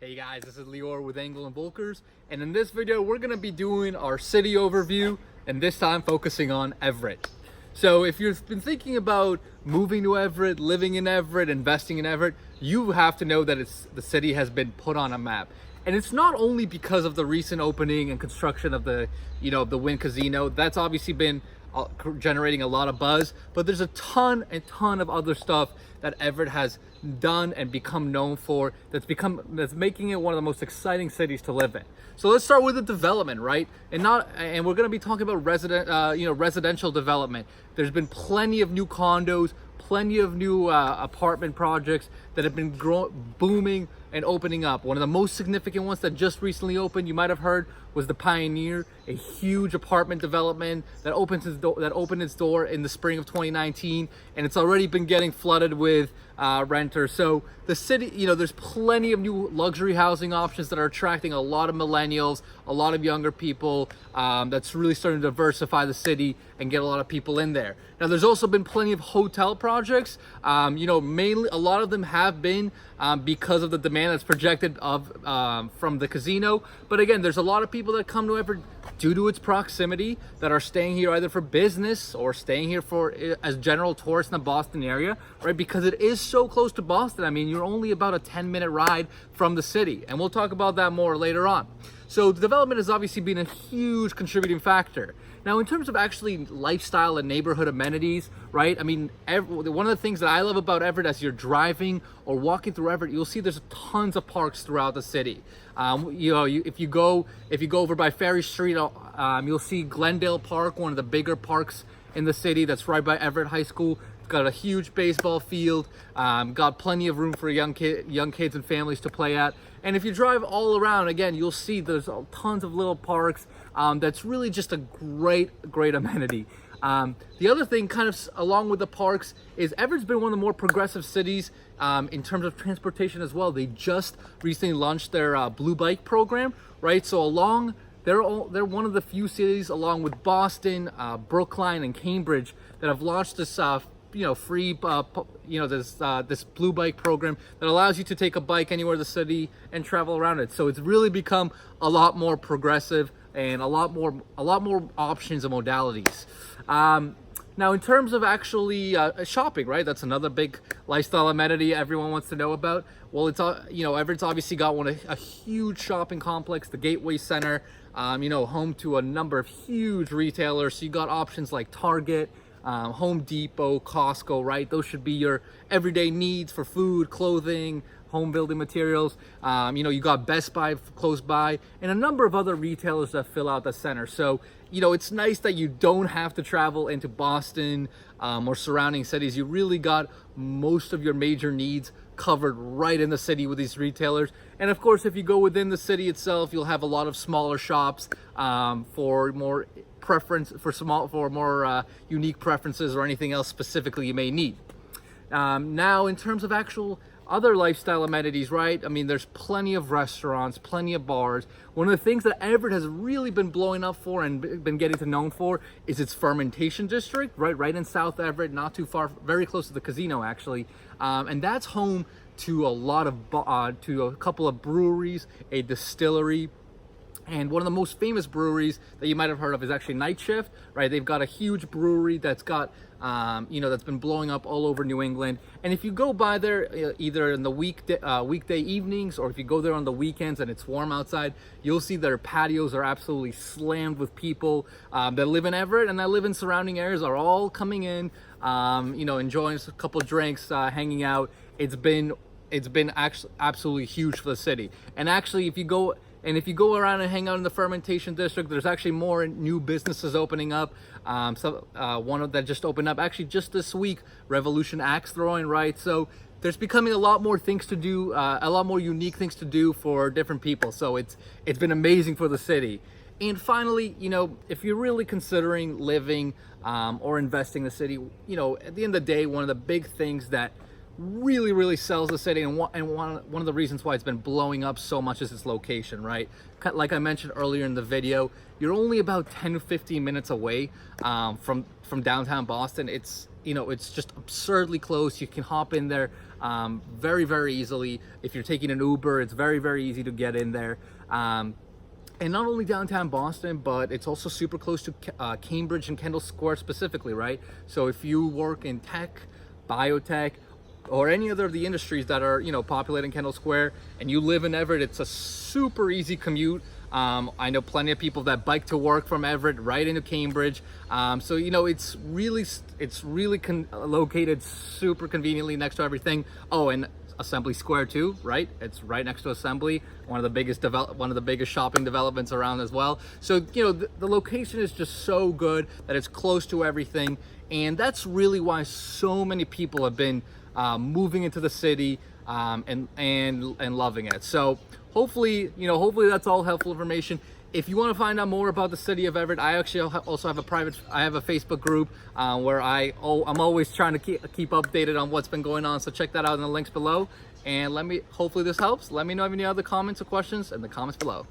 Hey guys, this is Lior with Angle and Volkers, and in this video we're going to be doing our city overview, and this time focusing on Everett. So if you've been thinking about moving to Everett, living in Everett, investing in Everett, you have to know that the city has been put on a map. And it's not only because of the recent opening and construction of the Wynn Casino. That's obviously been generating a lot of buzz, but there's a ton of other stuff that Everett has done and become known for that's making it one of the most exciting cities to live in. So let's start with the development, right? And we're going to be talking about residential development. There's been plenty of new condos, plenty of new apartment projects that have been booming and opening up. One of the most significant ones that just recently opened, you might have heard, was the Pioneer, a huge apartment development that opened its door in the spring of 2019, and it's already been getting flooded with renters. So the city, there's plenty of new luxury housing options that are attracting a lot of millennials, a lot of younger people. That's really starting to diversify the city and get a lot of people in there. Now, there's also been plenty of hotel projects. Mainly a lot of them have been because of the demand that's projected from the casino. But again, there's a lot of people that come to Everett due to its proximity that are staying here either for business or staying here as general tourists in the Boston area, right? Because it is so close to Boston. I mean, you're only about a 10-minute ride from the city, and we'll talk about that more later on. So the development has obviously been a huge contributing factor. Now, in terms of actually lifestyle and neighborhood amenities, right? I mean, one of the things that I love about Everett, as you're driving or walking through Everett, you'll see there's tons of parks throughout the city. If you go over by Ferry Street, you'll see Glendale Park, one of the bigger parks in the city that's right by Everett High School. It's got a huge baseball field, got plenty of room for young kids and families to play at. And if you drive all around, again, you'll see there's tons of little parks. That's really just a great amenity. The other thing, kind of along with the parks, is Everett's been one of the more progressive cities in terms of transportation as well. They just recently launched their Blue Bike program, right? So they're one of the few cities, along with Boston, Brookline, and Cambridge, that have launched this free this Blue Bike program that allows you to take a bike anywhere in the city and travel around it. So it's really become a lot more progressive and a lot more options and modalities. Now, in terms of actually shopping, right? That's another big lifestyle amenity everyone wants to know about. Well, it's Everett's obviously got a huge shopping complex, the Gateway Center, home to a number of huge retailers. So you got options like Target, Home Depot, Costco, right? Those should be your everyday needs for food, clothing, home building materials. You got Best Buy close by, and a number of other retailers that fill out the center. So, it's nice that you don't have to travel into Boston or surrounding cities. You really got most of your major needs covered right in the city with these retailers. And of course, if you go within the city itself, you'll have a lot of smaller shops for more unique preferences or anything else specifically you may need. Now, in terms of actual other lifestyle amenities, right? I mean, there's plenty of restaurants, plenty of bars. One of the things that Everett has really been blowing up for and been getting to known for is its Fermentation District, right in South Everett, not too far, very close to the casino actually, and that's home to a couple of breweries, a distillery. And one of the most famous breweries that you might have heard of is actually Night Shift, right? They've got a huge brewery that's got, that's been blowing up all over New England. And if you go by there, either in the weekday evenings, or if you go there on the weekends and it's warm outside, you'll see their patios are absolutely slammed with people that live in Everett and that live in surrounding areas are all coming in, enjoying a couple of drinks, hanging out. It's been actually absolutely huge for the city. And actually, if you go around and hang out in the Fermentation District, there's actually more new businesses opening up. One that just opened up actually just this week, Revolution Axe Throwing, right? So there's becoming a lot more things to do, a lot more unique things to do for different people. So it's been amazing for the city. And finally, if you're really considering living or investing in the city, at the end of the day, one of the big things that really sells the city, and one of the reasons why it's been blowing up so much is its location, right? Like I mentioned earlier in the video, you're only about 10 to 15 minutes away from downtown Boston. It's just absurdly close. You can hop in there very, very easily. If you're taking an Uber, it's very, very easy to get in there. And not only downtown Boston, but it's also super close to Cambridge and Kendall Square specifically, right? So if you work in tech, biotech, or any other of the industries that are, populating Kendall Square, and you live in Everett, it's a super easy commute. I know plenty of people that bike to work from Everett right into Cambridge. So it's really located super conveniently next to everything. Oh, and Assembly Square too, right? It's right next to Assembly, one of the biggest shopping developments around as well. So the location is just so good that it's close to everything, and that's really why so many people have been moving into the city and loving it. So hopefully that's all helpful information. If you want to find out more about the city of Everett, I actually also have a Facebook group where I'm always trying to keep updated on what's been going on. So check that out in the links below. And hopefully this helps. Let me know if you have any other comments or questions in the comments below.